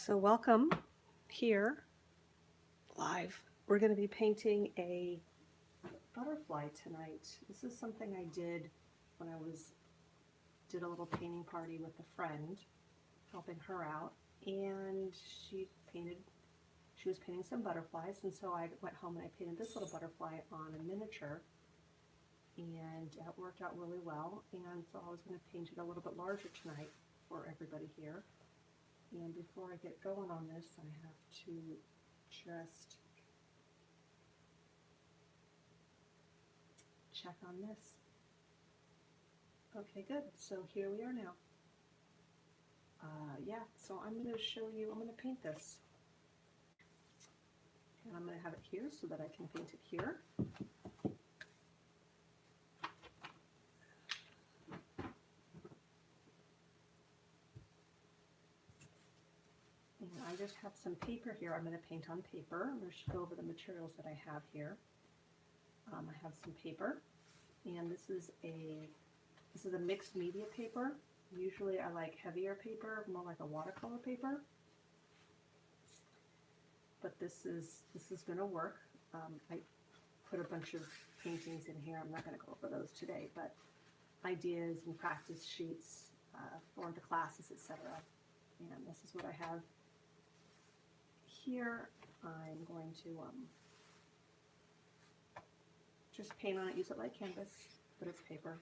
So welcome here live. We're going to be painting a butterfly tonight. This is something I did when I did a little painting party with a friend, helping her out, and she was painting some butterflies, and so I went home and I painted this little butterfly on a miniature, and it worked out really well. And so I was going to paint it a little bit larger tonight for everybody here. And before I get going on this, I have to just check on this. Okay, good. So here we are now. Yeah, so I'm going to show you, I'm going to paint this. And I'm going to have it here so that I can paint it here. And I just have some paper here. I'm going to paint on paper. I'm going to go over the materials that I have here. I have some paper, and this is a mixed media paper. Usually I like heavier paper, more like a watercolor paper. But this is going to work. I put a bunch of paintings in here. I'm not going to go over those today, but ideas and practice sheets for the classes, etc. And this is what I have here. I'm going to just paint on it, use it like canvas, but it's paper.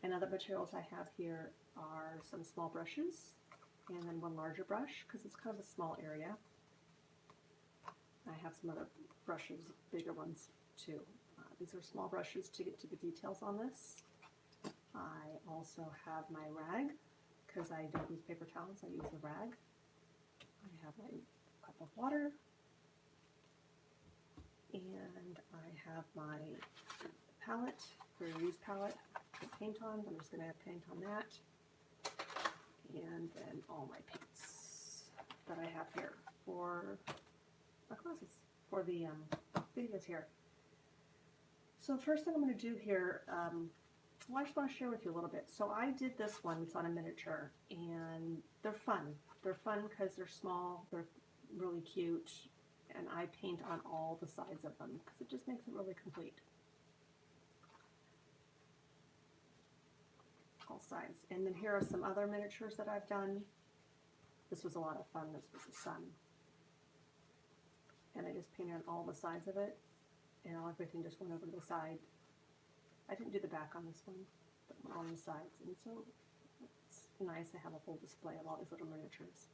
And other materials I have here are some small brushes and then one larger brush because it's kind of a small area. I have some other brushes, bigger ones too. These are small brushes to get to the details on this. I also have my rag because I don't use paper towels, I use a rag. I have my cup of water, and I have my palette, for a used palette to paint on. I'm just going to paint on that, and then all my paints that I have here for my classes, for the videos here. So the first thing I'm going to do here, well, I just want to share with you a little bit. So I did this one, it's on a miniature, and they're fun. They're fun because they're small, they're really cute, and I paint on all the sides of them because it just makes it really complete. All sides. And then here are some other miniatures that I've done. This was a lot of fun. This was the sun. And I just painted on all the sides of it, and everything just went over to the side. I didn't do the back on this one, but on the sides. And so it's nice to have a whole display of all these little miniatures.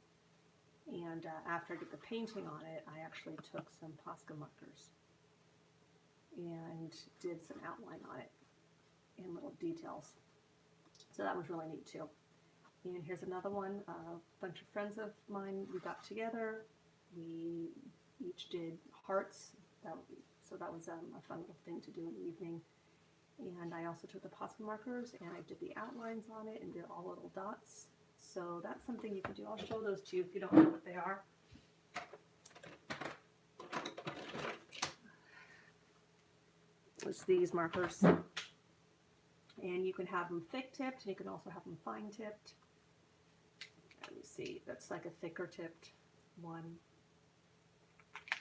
And after I did the painting on it, I actually took some Posca markers and did some outline on it and little details. So that was really neat too. And here's another one. A bunch of friends of mine, we got together. We each did hearts. So that was a fun little thing to do in the evening. And I also took the Posca markers and I did the outlines on it and did all little dots. So that's something you can do. I'll show those to you if you don't know what they are. It's these markers. And you can have them thick tipped and you can also have them fine tipped. Let me see, that's like a thicker tipped one.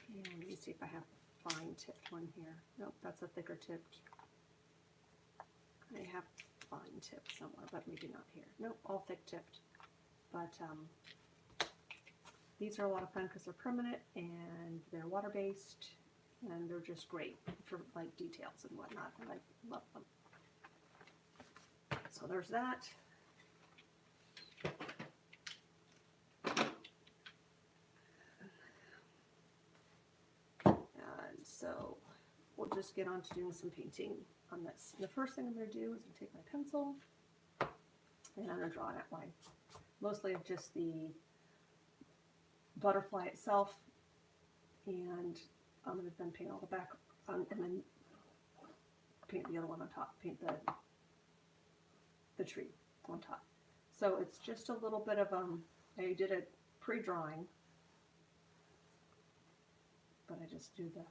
And let me see if I have a fine tipped one here. Nope, that's a thicker tipped. I have fine tipped somewhere, but maybe not here. Nope, all thick tipped. But these are a lot of fun because they're permanent and they're water based and they're just great for like details and whatnot. And I love them. So there's that. And so we'll just get on to doing some painting on this. And the first thing I'm going to do is take my pencil and I'm going to draw an outline. Mostly of just the butterfly itself, and I'm going to then paint all the back and then paint the other one on top, paint the tree on top. So it's just a little bit of I did a pre-drawing, but I just do the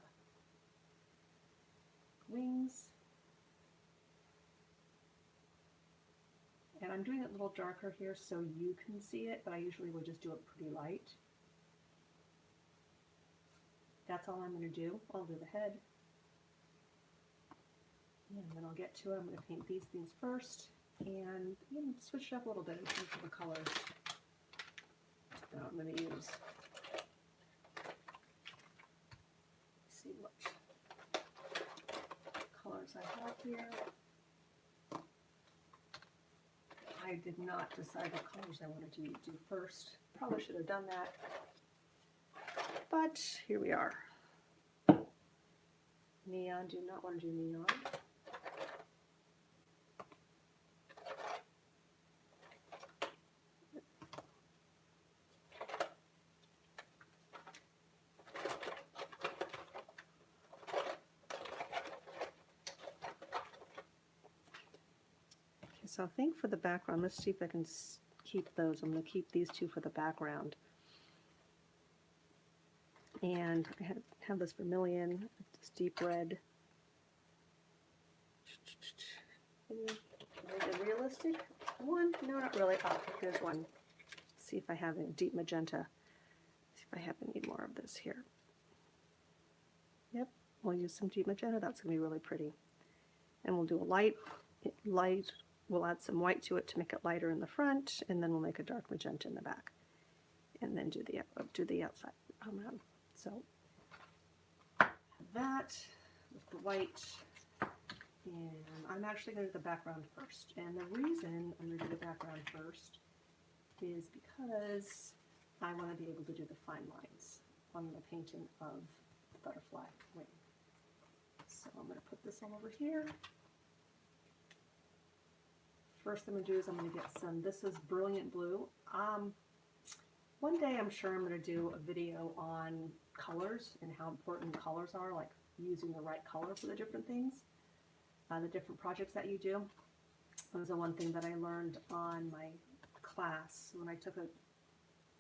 wings. And I'm doing it a little darker here so you can see it, but I usually would just do it pretty light. that's all I'm going to do. I'll do the head. And then I'll get to it. I'm going to paint these things first and switch it up a little bit in terms of the colors that I'm going to use. Let's see what colors I have here. I did not decide what colors I wanted to do first. Probably should have done that. But here we are. Neon, do not want to do neon. So I think for the background, let's see if I can keep those. I'm going to keep these two for the background. And I have this vermilion, this deep red. A realistic one? No, not really. Oh, here's one. Let's see if I have a deep magenta. See if I have any more of this here. Yep, we'll use some deep magenta. That's going to be really pretty. And we'll do a light. We'll add some white to it to make it lighter in the front, and then we'll make a dark magenta in the back, and then do the outside. So that with the white, and I'm actually going to do the background first. And the reason I'm going to do the background first is because I want to be able to do the fine lines on the painting of the butterfly wing. So I'm going to put this all over here. First thing I'm going to do is I'm going to get some, this is Brilliant Blue. One day I'm sure I'm going to do a video on colors and how important colors are, like using the right color for the different things, the different projects that you do. That was the one thing that I learned on my class when I took a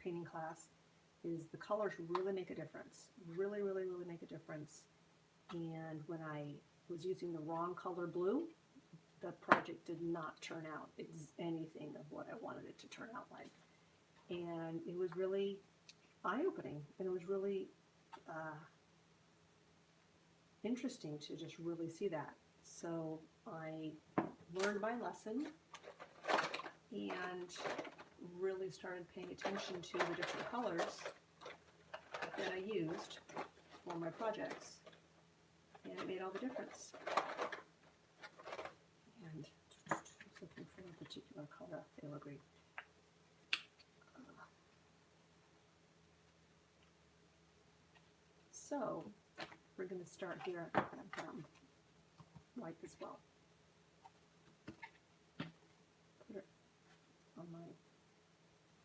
painting class, is the colors really make a difference. Really, really, really make a difference. And when I was using the wrong color blue, the project did not turn out anything of what I wanted it to turn out like. And it was really eye-opening, and it was really interesting to just really see that. So I learned my lesson and really started paying attention to the different colors that I used for my projects, and it made all the difference. And I was looking for a particular color, phthalo green. So we're going to start here at white as well. Put it on my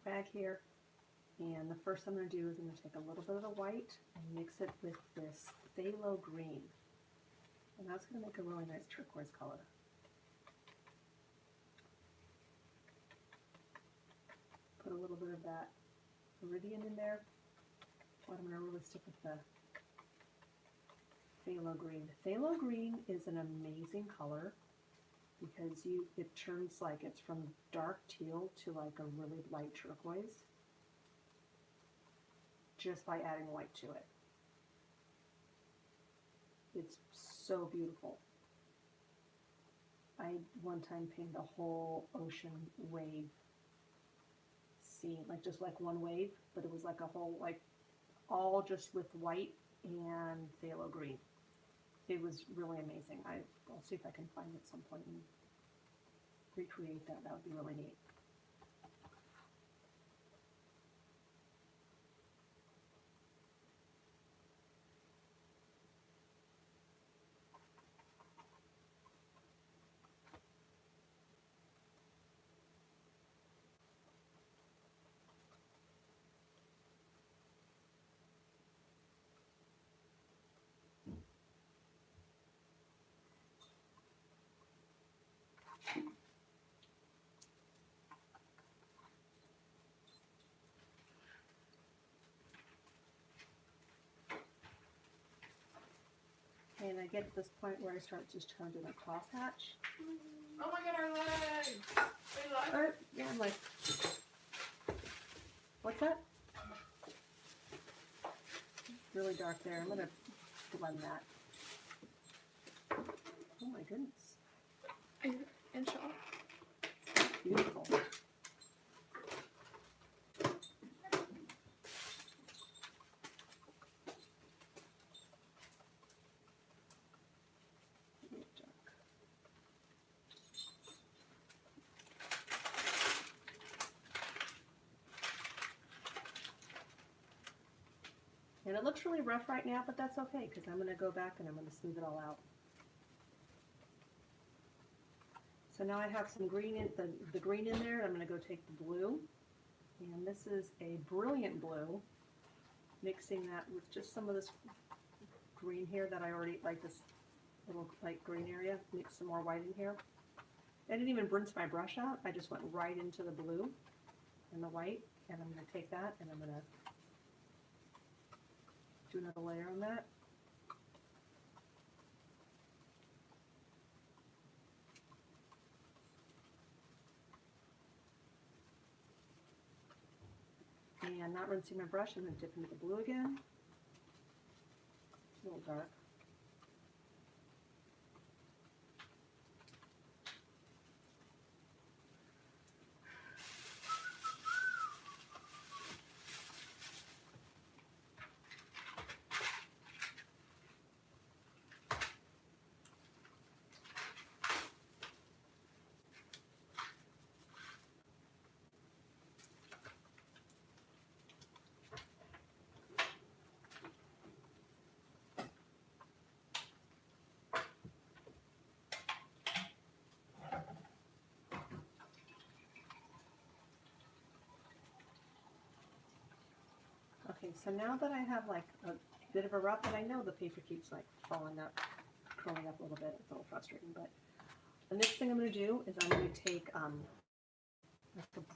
bag here, and the first thing I'm going to do is I'm going to take a little bit of the white and mix it with this phthalo green, and that's going to make a really nice turquoise color. Put a little bit of that iridium in there, but I'm going to really stick with the phthalo green. Phthalo green is an amazing color because it turns like it's from dark teal to like a really light turquoise just by adding white to it. It's so beautiful. I one time painted a whole ocean wave scene, like just like one wave, but it was like a whole, like all just with white and phthalo green. It was really amazing. I'll see if I can find it at some point and recreate that. That would be really neat. And I get to this point where I start just trying to do my crosshatch. Oh my god, our legs! Yeah, I'm like, what's that? really dark there. I'm going to blend that. Oh my goodness. Are you in shock? Beautiful. And it looks really rough right now, but that's okay because I'm going to go back and I'm going to smooth it all out. So now I have some green in the green in there. I'm going to go take the blue, and this is a brilliant blue. Mixing that with just some of this green here that I already like, this little light green area. Mix some more white in here. I didn't even rinse my brush out. I just went right into the blue and the white, and I'm going to take that and I'm going to do another layer on that. And not rinsing my brush, I'm going to dip into the blue again. It's a little dark. Okay, so now that I have like a bit of a rough, and I know the paper keeps like falling up, curling up a little bit, it's a little frustrating, but the next thing I'm going to do is I'm going to take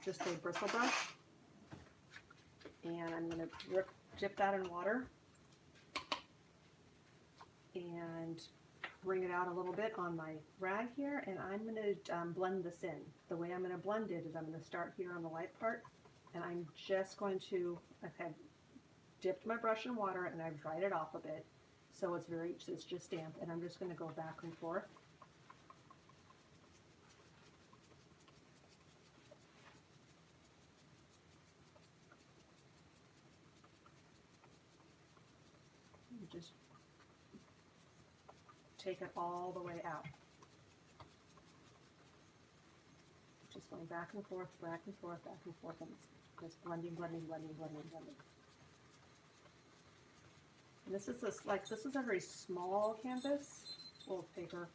just a bristle brush, and I'm going to dip that in water and bring it out a little bit on my rag here, and I'm going to blend this in. The way I'm going to blend it is I'm going to start here on the light part, and I'm just going to, I've dipped my brush in water and I've dried it off a bit, so it's just damp, and I'm just going to go back and forth. And just take it all the way out. Just going back and forth, back and forth, back and forth, and it's just blending, blending, blending, blending, blending. And this is a very small canvas, full of paper.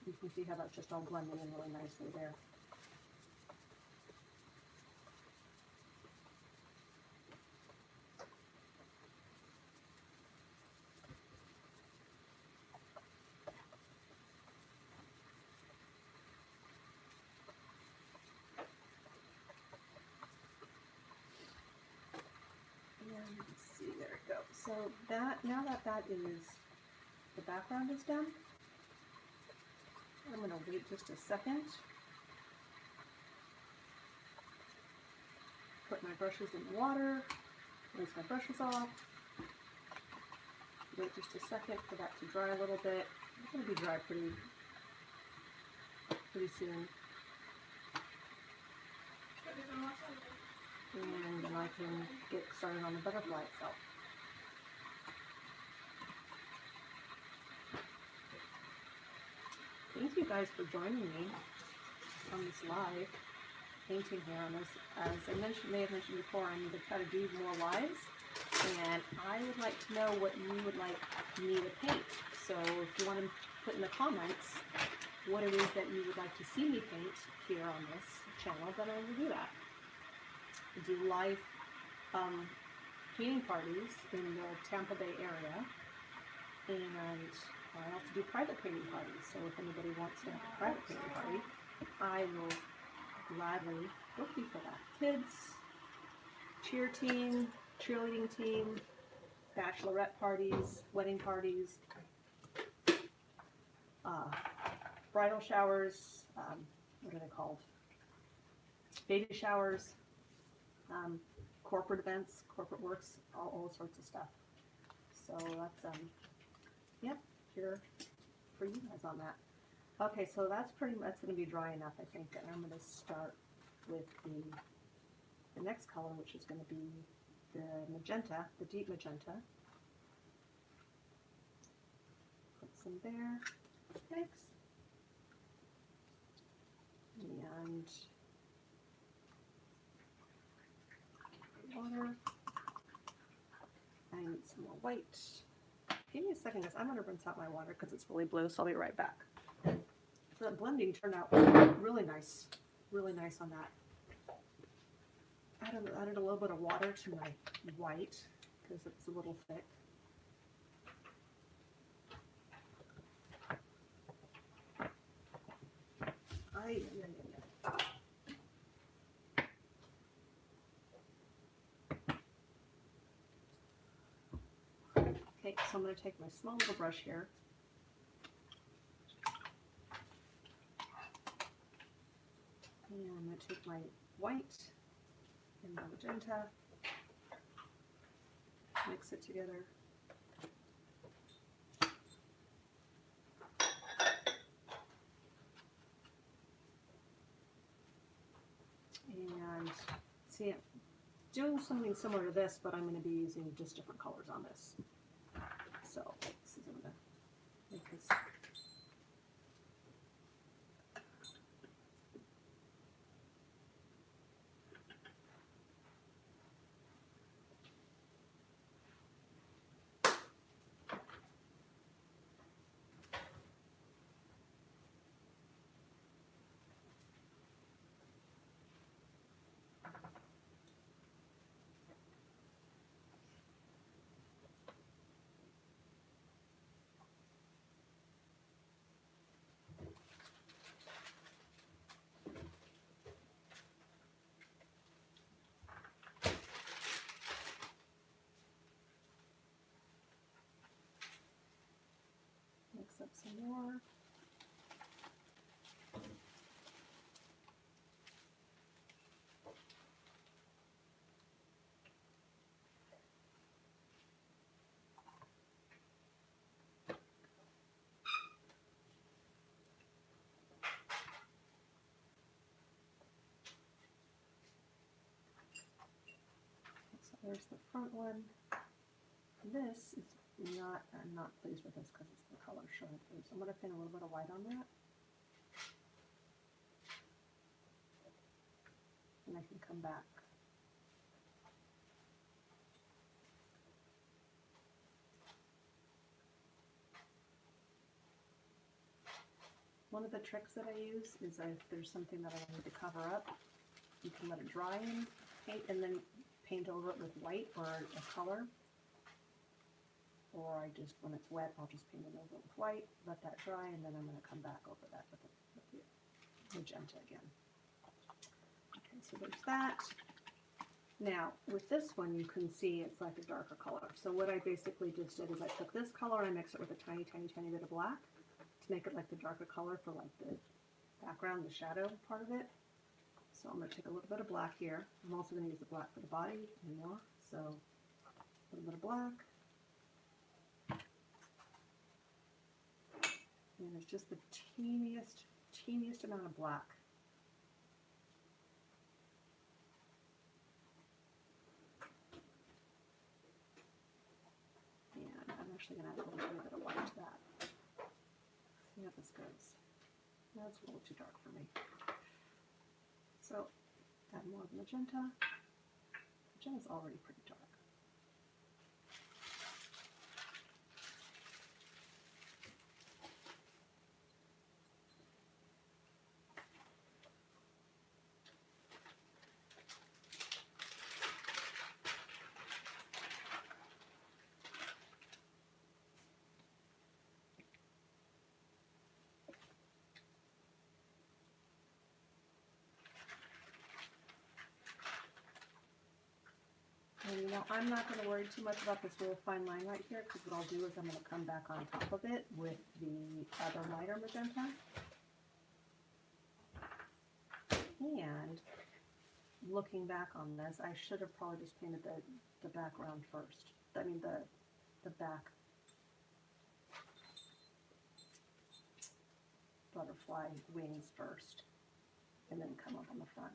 You can see how that's just all blending in really nicely there. And let's see, there it goes. So now that is, the background is done, I'm going to wait just a second. Put my brushes in the water, rinse my brushes off. Wait just a second for that to dry a little bit. It's going to be dry pretty soon. And then I can get started on the butterfly itself. Thank you guys for joining me on this live painting here on this. As I may have mentioned before, I'm going to try to do more lives, and I would like to know what you would like me to paint. So if you want to put in the comments what it is that you would like to see me paint here on this channel, then I will do that. I do live painting parties in the Tampa Bay area, and I also do private painting parties. So if anybody wants to have a private painting party, I will gladly book you for that. Kids, cheer team, cheerleading team, bachelorette parties, wedding parties, bridal showers, what are they called? Baby showers. corporate events, corporate works, all sorts of stuff. So that's, yep, here for you guys on that. Okay, so that's going to be dry enough, I think, and I'm going to start with the next color, which is going to be the magenta, the deep magenta. Put some there, thanks. And water. I need some more white. Give me a second, guys. I'm going to rinse out my water because it's really blue, so I'll be right back. So that blending turned out really nice on that. Added a little bit of water to my white because it's a little thick. Okay, so I'm going to take my small little brush here. And I'm going to take my white and my magenta, mix it together. And see, I'm doing something similar to this, but I'm going to be using just different colors on this. So this is going to make this. Mix up some more. So there's the front one. This is not, I'm not pleased with this because it's the color showing through. So I'm going to paint a little bit of white on that. And I can come back. One of the tricks that I use is if there's something that I need to cover up, you can let it dry and paint, and then paint over it with white or a color. Or I just, when it's wet, I'll just paint it over with white, let that dry, and then I'm going to come back over that with the magenta again. Okay, so there's that. Now, with this one, you can see it's like a darker color. So what I basically just did is I took this color and I mixed it with a tiny, tiny, tiny bit of black to make it like the darker color for like the background, the shadow part of it. So I'm going to take a little bit of black here. I'm also going to use the black for the body and more. So a little bit of black. And it's just the teeniest amount of black. And I'm actually going to add a little bit of white to that. See how this goes. That's a little too dark for me. So add more of magenta. Magenta's already pretty dark. And you know, I'm not going to worry too much about this little fine line right here, because what I'll do is I'm going to come back on top of it with the other lighter magenta. And looking back on this, I should have probably just painted the background first. I mean the back butterfly wings first, and then come up on the front.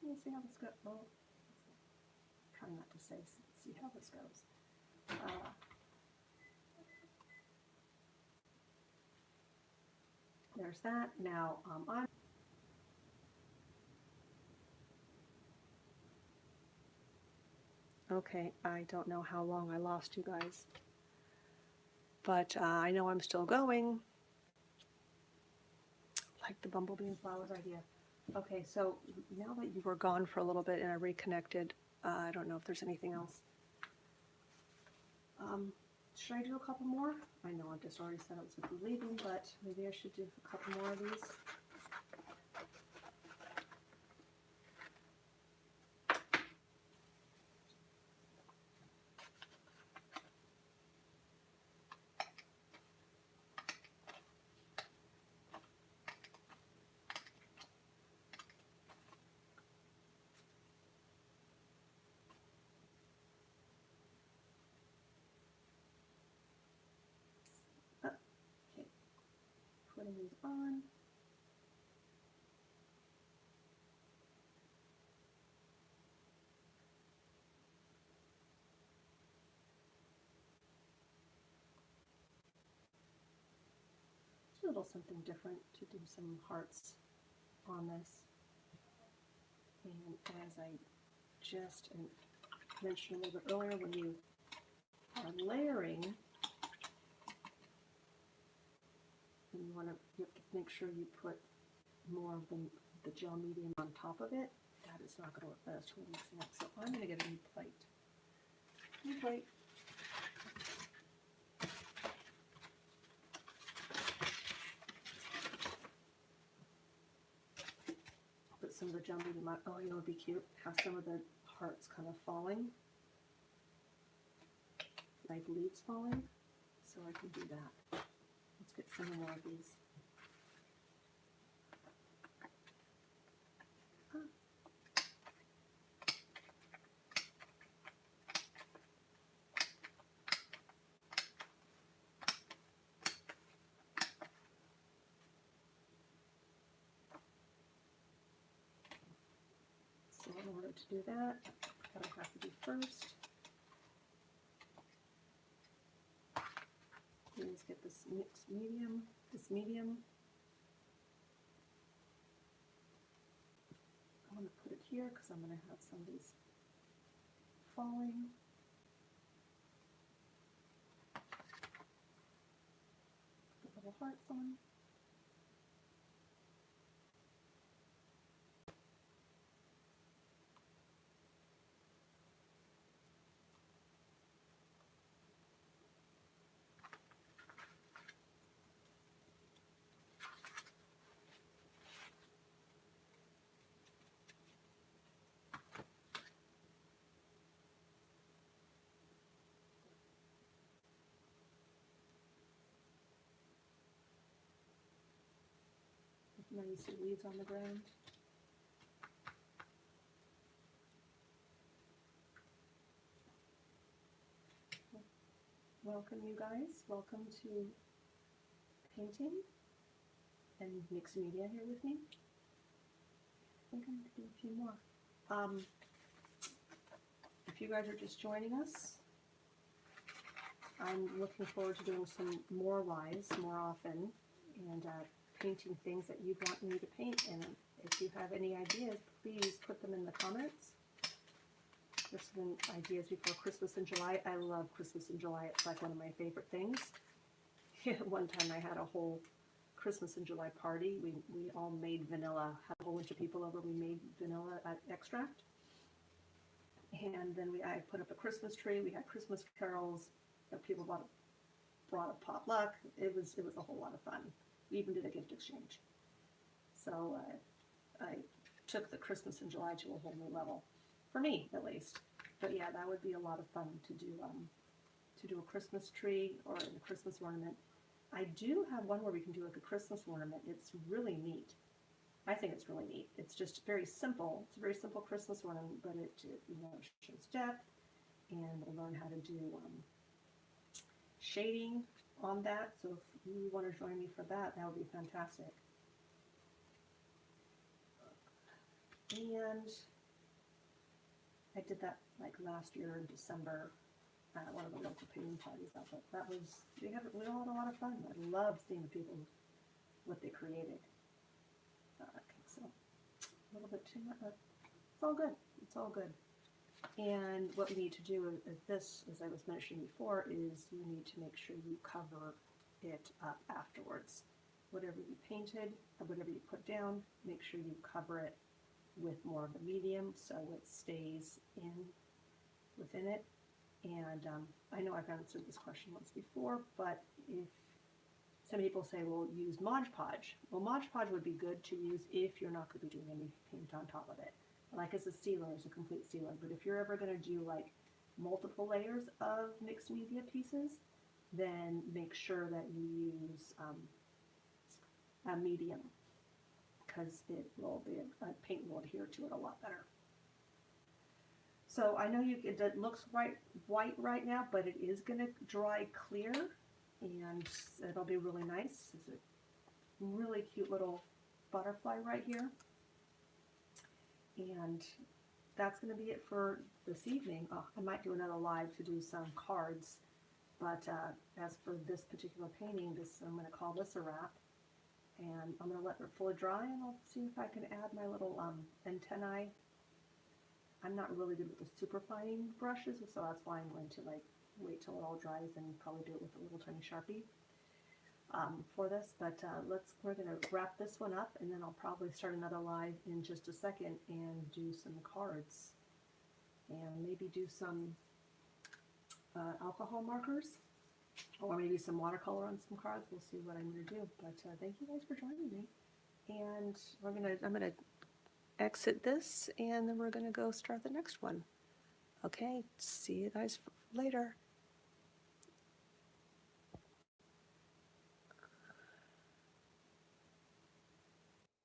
Let me see how this goes. Oh, try not to see how this goes. There's that. Now I'm okay. I don't know how long I lost you guys, but I know I'm still going. Like the bumblebee and flowers idea. Okay, so now that you were gone for a little bit and I reconnected, I don't know if there's anything else. Should I do a couple more? I know I just already said I was going to be leaving, but maybe I should do a couple more of these. Okay, putting these on. A little something different to do some hearts on this. And as I just mentioned a little bit earlier, when you are layering, and you have to make sure you put more of the gel medium on top of it. That is not going to work. That is totally mixing up. So I'm going to get a new plate. New plate. Put some of the gel medium on. Oh, you know, it'd be cute. Have some of the hearts kind of falling, like leaves falling. So I can do that. Let's get some more of these. So in order to do that, what I have to do first is get this mixed medium, I want to put it here because I'm going to have some of these falling. Put the little hearts on. Now you see leaves on the ground. Welcome, you guys. Welcome to painting and mixed media here with me. I think I'm going to do a few more. If you guys are just joining us, I'm looking forward to doing some more lives more often and painting things that you want me to paint. And if you have any ideas, please put them in the comments. There's some ideas before Christmas in July. I love Christmas in July. It's like one of my favorite things. One time I had a whole Christmas in July party. We all made vanilla, had a whole bunch of people over. We made vanilla extract. And then I put up a Christmas tree. We had Christmas carols. People brought a potluck. It was a whole lot of fun. We even did a gift exchange. So I took the Christmas in July to a whole new level, for me at least. But yeah, that would be a lot of fun to do a Christmas tree or a Christmas ornament. I do have one where we can do like a Christmas ornament. It's really neat. I think it's really neat. It's just very simple. It's a very simple Christmas one, but it shows depth, and we'll learn how to do shading on that. So if you want to join me for that, that would be fantastic. And I did that like last year in December at one of the local painting parties out there. That was, we all had a lot of fun. I love seeing people, what they created. Okay, so a little bit too much, but it's all good. It's all good. And what we need to do is this, as I was mentioning before, is you need to make sure you cover it up afterwards. Whatever you painted, or whatever you put down, make sure you cover it with more of the medium so it stays within it. And I know I've answered this question once before, but if some people say, well, use Mod Podge. Well, Mod Podge would be good to use if you're not going to be doing any paint on top of it. Like as a sealer, as a complete sealer. But if you're ever going to do like multiple layers of mixed media pieces, then make sure that you use a medium, because paint will adhere to it a lot better. So I know it looks white right now, but it is going to dry clear, and it'll be really nice. It's a really cute little butterfly right here. And that's going to be it for this evening. Oh, I might do another live to do some cards, but as for this particular painting, I'm going to call this a wrap. And I'm going to let it fully dry, and I'll see if I can add my little antennae. I'm not really good with the super fine brushes, so that's why I'm going to like wait till it all dries and probably do it with a little tiny Sharpie for this. But we're going to wrap this one up, and then I'll probably start another live in just a second and do some cards, and maybe do some alcohol markers, or maybe some watercolor on some cards. We'll see what I'm going to do. But thank you guys for joining me, and I'm gonna exit this, and then we're going to go start the next one. Okay, see you guys later.